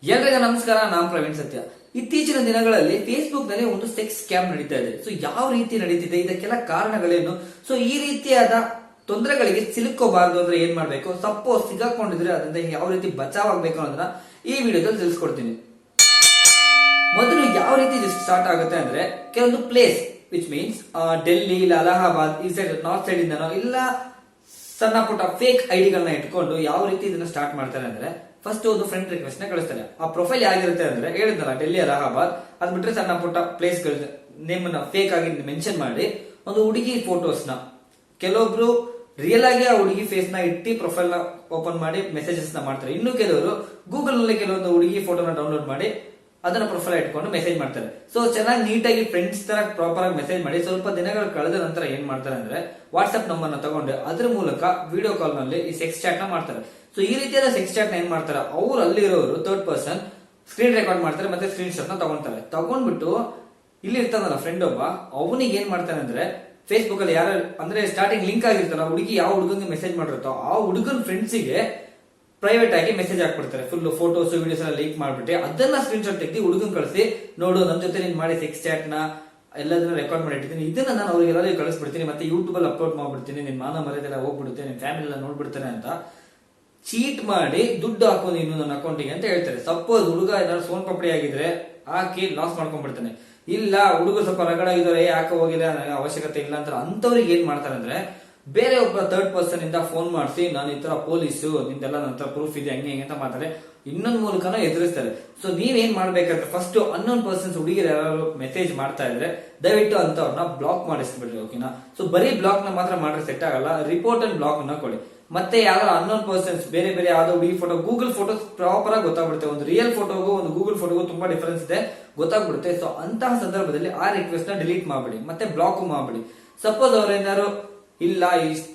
ಎಲ್ರಿಗೂ ನಮಸ್ಕಾರ. ನಾನು ಪ್ರವೀಣ್ ಸತ್ಯ. ಇತ್ತೀಚಿನ ದಿನಗಳಲ್ಲಿ ಫೇಸ್ಬುಕ್ ನಲ್ಲಿ ಒಂದು ಸೆಕ್ಸ್ ಸ್ಕ್ಯಾಮ್ ನಡೀತಾ ಇದೆ. ಸೊ ಯಾವ ರೀತಿ ನಡೀತಿದೆ, ಇದಕ್ಕೆಲ್ಲ ಕಾರಣಗಳೇನು, ಸೊ ಈ ರೀತಿಯಾದ ತೊಂದರೆಗಳಿಗೆ ಸಿಲುಕೋಬಾರದು ಅಂದ್ರೆ ಏನ್ ಮಾಡ್ಬೇಕು, ಸಪೋಸ್ ಸಿಗಾಕೊಂಡಿದ್ರೆ ಅದರಿಂದ ಯಾವ ರೀತಿ ಬಚಾವ್ ಆಗ್ಬೇಕು ಅನ್ನೋದನ್ನ ಈ ವಿಡಿಯೋದಲ್ಲಿ ತಿಳಿಸ್ಕೊಡ್ತೀನಿ. ಮೊದಲು ಯಾವ ರೀತಿ ಸ್ಟಾರ್ಟ್ ಆಗುತ್ತೆ ಅಂದ್ರೆ, ಕೆಲವೊಂದು ಪ್ಲೇಸ್ ವಿಚ್ ಮೀನ್ಸ್ ಡೆಲ್ಲಿ ಇಲ್ಲ ಅಲಹಾಬಾದ್ ಈ ಸೈಡ್ ನಾರ್ತ್ ಸೈಡ್ ಇಂದನೋ ಇಲ್ಲ ಸಣ್ಣ ಪುಟ್ಟ ಫೇಕ್ ಐಡಿಗಳನ್ನ ಇಟ್ಕೊಂಡು ಯಾವ ರೀತಿ ಇದನ್ನ ಸ್ಟಾರ್ಟ್ ಮಾಡ್ತಾರೆ ಅಂದ್ರೆ, ಫಸ್ಟ್ ಒಂದು ಫ್ರೆಂಡ್ ರಿಕ್ವೆಸ್ಟ್ ನ ಕಳಿಸ್ತಾರೆ. ಆ ಪ್ರೊಫೈಲ್ ಯಾಗಿರುತ್ತೆ ಅಂದ್ರೆ, ಹೇಳಿದ್ನಲ್ಲ ಡೆಲ್ಲಿ ಅಲಹಾಬಾದ್, ಅದ್ ಬಿಟ್ರೆ ಸಣ್ಣ ಪುಟ್ಟ ಪ್ಲೇಸ್ ನೇಮ್ ನ ಫೇಕ್ ಆಗಿ ಮೆನ್ಷನ್ ಮಾಡಿ ಒಂದು ಹುಡುಗಿ ಫೋಟೋಸ್ ನ, ಕೆಲವೊಬ್ರು ರಿಯಲ್ ಆಗಿ ಆ ಹುಡುಗಿ ಫೇಸ್ ನ ಇಟ್ಟು ಪ್ರೊಫೈಲ್ ನ ಓಪನ್ ಮಾಡಿ ಮೆಸೇಜಸ್ ನ ಮಾಡ್ತಾರೆ. ಇನ್ನು ಕೆಲವರು ಗೂಗಲ್ ನಲ್ಲಿ ಕೆಲವೊಂದು ಹುಡುಗಿ ಫೋಟೋನ ಡೌನ್ಲೋಡ್ ಮಾಡಿ ಅದನ್ನ ಪ್ರೊಫೈಲ್ ಇಟ್ಕೊಂಡು ಮೆಸೇಜ್ ಮಾಡ್ತಾರೆ. ಸೊ ಚೆನ್ನಾಗಿ ನೀಟಾಗಿ ಫ್ರೆಂಡ್ಸ್ ತರ ಪ್ರಾಪರ್ ಆಗಿ ಮೆಸೇಜ್ ಮಾಡಿ ಸ್ವಲ್ಪ ದಿನಗಳು ಕಳೆದ ನಂತರ ಏನ್ ಮಾಡ್ತಾರೆ ಅಂದ್ರೆ, ವಾಟ್ಸ್ಆಪ್ ನಂಬರ್ ನ ತಗೊಂಡು ಅದ್ರ ಮೂಲಕ ವಿಡಿಯೋ ಕಾಲ್ ನಲ್ಲಿ ಈ ಸೆಕ್ಸ್ ಚಾಟ್ ನ ಮಾಡ್ತಾರೆ. ಸೊ ಈ ರೀತಿಯಾದ ಸೆಕ್ಸ್ ಚಾಟ್ ನ ಏನ್ ಮಾಡ್ತಾರೆ, ಅವ್ರು ಅಲ್ಲಿರೋರು ಥರ್ಡ್ ಪರ್ಸನ್ ಸ್ಕ್ರೀನ್ ರೆಕಾರ್ಡ್ ಮಾಡ್ತಾರೆ, ಮತ್ತೆ ಸ್ಕ್ರೀನ್ ಶಾಟ್ ನ ತಗೊಂತಾರೆ. ತಗೊಂಡ್ಬಿಟ್ಟು ಇಲ್ಲಿ ಇರ್ತಾನಲ್ಲ ಫ್ರೆಂಡ್ ಒಬ್ಬ, ಅವನಿಗೆ ಏನ್ ಮಾಡ್ತಾನೆ ಅಂದ್ರೆ, ಫೇಸ್ಬುಕ್ ಅಲ್ಲಿ ಯಾರು ಅಂದ್ರೆ ಸ್ಟಾರ್ಟಿಂಗ್ ಲಿಂಕ್ ಆಗಿರ್ತಾರ, ಹುಡುಗಿ ಯಾವ ಹುಡುಗಂಗೆ ಮೆಸೇಜ್ ಮಾಡಿರುತ್ತೋ ಆ ಹುಡುಗನ್ ಫ್ರೆಂಡ್ಸಿಗೆ ಪ್ರೈವೇಟ್ ಆಗಿ ಮೆಸೇಜ್ ಹಾಕ್ಬಿಡ್ತಾರೆ. ಫುಲ್ ಫೋಟೋಸ್ ವಿಡಿಯೋಸ್ ಎಲ್ಲ ಲೀಕ್ ಮಾಡ್ಬಿಟ್ಟು ಅದನ್ನ ಸ್ಕ್ರೀನ್ ಶಾಟ್ ತೆಗೆದು ಹುಡುಗನ್ ಕಳಿಸಿ, ನೋಡು ನನ್ನ ಜೊತೆ ನೀನ್ ಮಾಡಿ ಸೆಕ್ಸ್ ಚಾಟ್ ನ ಎಲ್ಲದನ್ನ ರೆಕಾರ್ಡ್ ಮಾಡಿ ಇಟ್ಟಿದ್ದೀನಿ, ಇದನ್ನ ನಾನು ಅವ್ರಿಗೆ ಎಲ್ಲರಿಗೂ ಕಳಿಸ್ಬಿಡ್ತೀನಿ, ಮತ್ತೆ ಯೂಟ್ಯೂಬ್ ಅಲ್ಲಿ ಅಪ್ಲೋಡ್ ಮಾಡ್ಬಿಡ್ತೀನಿ, ನಿನ್ ಮಾನ ಮರ್ಯಾದೆಲ್ಲ ಹೋಗ್ಬಿಡುತ್ತೆ, ನಿನ್ ಫ್ಯಾಮಿಲಿ ಎಲ್ಲ ನೋಡ್ಬಿಡ್ತಾನೆ ಅಂತ ಚೀಟ್ ಮಾಡಿ ದುಡ್ಡು ಹಾಕೋ ನೀನು ನನ್ನ ಅಕೌಂಟಿಗೆ ಅಂತ ಹೇಳ್ತಾರೆ. ಸಪೋಸ್ ಹುಡುಗ ಏನಾದ್ರು ಸೋನ್ ಪಪಡಿ ಆಗಿದ್ರೆ ಹಾಕಿ ಲಾಸ್ ಮಾಡ್ಕೊಂಡ್ಬಿಡ್ತಾನೆ. ಇಲ್ಲ ಹುಡುಗ ಸ್ವಲ್ಪ ರಗಡಾಗಿದ್ದಾರೆ, ಯಾಕೆ ಹೋಗಿದೆ ನನಗೆ ಅವಶ್ಯಕತೆ ಇಲ್ಲ ಅಂತ ಅಂತವ್ರಿಗೆ ಏನ್ ಮಾಡ್ತಾರೆ ಅಂದ್ರೆ, ಬೇರೆ ಒಬ್ಬ ಥರ್ಡ್ ಪರ್ಸನ್ ಇಂದ ಫೋನ್ ಮಾಡಿಸಿ, ನಾನು ಈ ತರ ಪೊಲೀಸು, ನಿಂದೆಲ್ಲ ನನ್ನ ಪ್ರೂಫ್ ಇದೆ, ಹಂಗೆ ಹಿಂಗೆ ಅಂತ ಮಾತಾಡಿ ಇನ್ನೊಂದ್ ಮೂಲಕನ ಎದುರಿಸ್ತಾರೆ. ಸೊ ನೀವೇನ್ ಮಾಡ್ಬೇಕಂದ್ರೆ, ಫಸ್ಟ್ ಅನ್ನೋನ್ ಪರ್ಸನ್ಸ್ ಹುಡುಗಿರು ಯಾರು ಮೆಸೇಜ್ ಮಾಡ್ತಾ ಇದ್ರೆ ದಯವಿಟ್ಟು ಅಂತವ್ರನ್ನ ಬ್ಲಾಕ್ ಮಾಡಿಸ್ಬಿಡ್ರಿ, ಓಕೆನಾ. ಸೊ ಬರೀ ಬ್ಲಾಕ್ ನ ಮಾತ್ರ ಮಾಡ್ರೆ ಸೆಟ್ ಆಗಲ್ಲ, ರಿಪೋರ್ಟ್ ಅಂಡ್ ಬ್ಲಾಕ್ ಅನ್ನ ಕೊಡಿ. ಮತ್ತೆ ಯಾವ್ದಾದ್ರು ಅನ್ನೋನ್ ಪರ್ಸನ್ಸ್ ಬೇರೆ ಬೇರೆ ಯಾವ್ದೋ ಹುಡುಗಿ ಫೋಟೋ, ಗೂಗಲ್ ಫೋಟೋ ಪ್ರಾಪರ್ ಆಗಿ ಗೊತ್ತಾಗ್ಬಿಡುತ್ತೆ, ಒಂದು ರಿಯಲ್ ಫೋಟೋಗೂ ಒಂದು ಗೂಗಲ್ ಫೋಟೋಗೂ ತುಂಬಾ ಡಿಫರೆನ್ಸ್ ಇದೆ, ಗೊತ್ತಾಗ್ಬಿಡುತ್ತೆ. ಸೊ ಅಂತಹ ಸಂದರ್ಭದಲ್ಲಿ ಆ ರಿಕ್ವೆಸ್ಟ್ ನ ಡಿಲೀಟ್ ಮಾಡ್ಬಿಡಿ, ಮತ್ತೆ ಬ್ಲಾಕ್ ಮಾಡ್ಬಿಡಿ. ಸಪೋಸ್ ಅವ್ರೇನಾದ್ರು ಇಲ್ಲ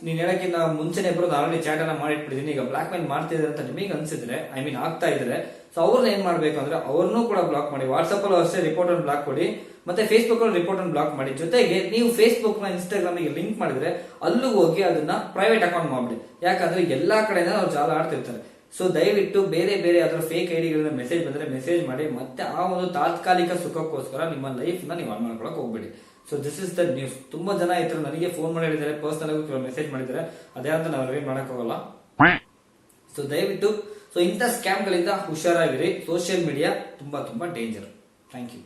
ನೀನ್ ಹೇಳಕ್ಕಿಂತ ಮುಂಚೆನೆ ಬರೋದು ಆಲ್ರೆಡಿ ಚಾಟ್ ಅನ್ನ ಮಾಡಿಟ್ಬಿಟ್ಟಿದೀನಿ, ಈಗ ಬ್ಲಾಕ್ ಮೇಲ್ ಮಾಡ್ತಿದ್ರೆ ಅಂತ ನಿಮಗೆ ಅನ್ಸಿದ್ರೆ, ಐ ಮೀನ್ ಆಗ್ತಾ ಇದ್ರೆ, ಸೊ ಅವ್ರನ್ನ ಏನ್ ಮಾಡ್ಬೇಕು ಅಂದ್ರೆ ಅವ್ರನ್ನೂ ಕೂಡ ಬ್ಲಾಕ್ ಮಾಡಿ. ವಾಟ್ಸ್ಆಪ್ ಅಲ್ಲೂ ಅಷ್ಟೇ ರಿಪೋರ್ಟ್ ಅನ್ನು ಬ್ಲಾಕ್ ಕೊಡಿ, ಮತ್ತೆ ಫೇಸ್ಬುಕ್ ಅಲ್ಲಿ ರಿಪೋರ್ಟ್ ಅನ್ನು ಬ್ಲಾಕ್ ಮಾಡಿ. ಜೊತೆಗೆ ನೀವು ಫೇಸ್ಬುಕ್ ನ ಇನ್ಸ್ಟಾಗ್ರಾಮ್ ಗೆ ಲಿಂಕ್ ಮಾಡಿದ್ರೆ ಅಲ್ಲೂ ಹೋಗಿ ಅದನ್ನ ಪ್ರೈವೇಟ್ ಅಕೌಂಟ್ ಮಾಡ್ಬಿಡಿ, ಯಾಕಂದ್ರೆ ಎಲ್ಲಾ ಕಡೆಯಿಂದ ಅವ್ರು ಜಾಲ ಆಡ್ತಿರ್ತಾರೆ. ಸೊ ದಯವಿಟ್ಟು ಬೇರೆ ಬೇರೆ ಅದರ ಫೇಕ್ ಐಡಿಗಳಿಂದ ಮೆಸೇಜ್ ಬಂದ್ರೆ ಮೆಸೇಜ್ ಮಾಡಿ, ಮತ್ತೆ ಆ ಒಂದು ತಾತ್ಕಾಲಿಕ ಸುಖಕ್ಕೋಸ್ಕರ ನಿಮ್ಮ ಲೈಫ್ ನ ನೀವು ಆನ್ ಮಾಡ್ಕೊಳಕ್ ಹೋಗ್ಬೇಡಿ. So this is the news. ತುಂಬಾ ಜನ ಈ ತರ ನನಗೆ ಫೋನ್ ಮಾಡಿ ಹೇಳಿದ್ದಾರೆ, ಪರ್ಸನಲ್ ಆಗಿ ಮೆಸೇಜ್ ಮಾಡಿದ್ದಾರೆ, ಅದೇ ಅಂತ ನಾವು ಏನ್ ಮಾಡಕ್ ಹೋಗಲ್ಲ. ಸೊ ದಯವಿಟ್ಟು ಇಂಥ ಸ್ಕ್ಯಾಮ್ ಗಳಿಂದ ಹುಷಾರಾಗಿರಿ. ಸೋಷಿಯಲ್ ಮೀಡಿಯಾ ತುಂಬಾ ಡೇಂಜರ್. Thank you.